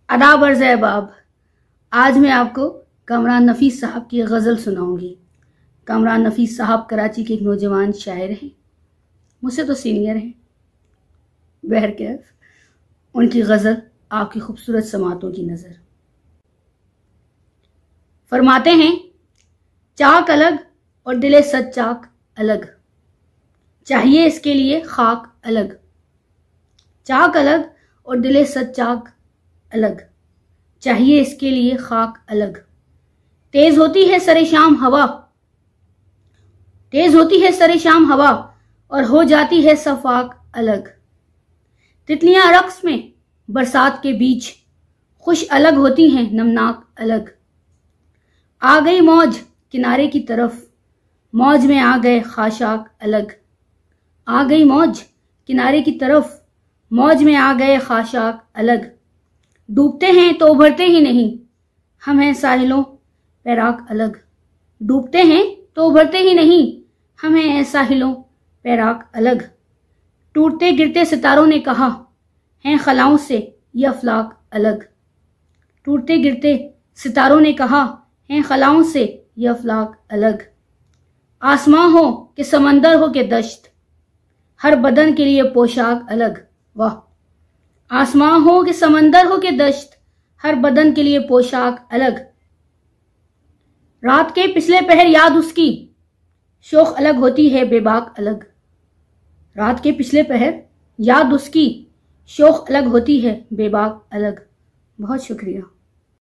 आदाब अर्ज़ अहबाब। आज मैं आपको कामरान नफीस साहब की गज़ल सुनाऊंगी। कामरान नफीस साहब कराची के एक नौजवान शायर हैं, मुझसे तो सीनियर हैं। बहरकैफ उनकी गज़ल आपकी खूबसूरत समातों की नज़र। फरमाते हैं, चाक अलग और दिले सच चाक अलग, चाहिए इसके लिए खाक अलग। चाक अलग और दिले सच चाक अलग, चाहिए इसके लिए खाक अलग। तेज होती है सरे शाम हवा, तेज होती है सरे शाम हवा, और हो जाती है सफाक अलग। तितलियां रक्स में बरसात के बीच, खुश अलग होती हैं नमनाक अलग। आ गई मौज किनारे की तरफ, मौज में आ गए खाशाक अलग। आ गई मौज किनारे की तरफ, मौज में आ गए खाशाक अलग। डूबते हैं तो उभरते ही नहीं, हम हैं साहिलों पैराक अलग। डूबते हैं तो उभरते ही नहीं, हम हैं साहिलों पैराक अलग। टूटते गिरते सितारों ने कहा, हैं खलाओं से ये अफलाक अलग। टूटते गिरते सितारों ने कहा, हैं खलाओं से ये अफलाक अलग। आसमां हो कि समंदर हो के दश्त, हर बदन के लिए पोशाक अलग। वाह! आसमां हो कि समंदर हो के दश्त, हर बदन के लिए पोशाक अलग। रात के पिछले पहर याद उसकी, शोख अलग होती है बेबाक अलग। रात के पिछले पहर याद उसकी, शोख अलग होती है बेबाक अलग। बहुत शुक्रिया।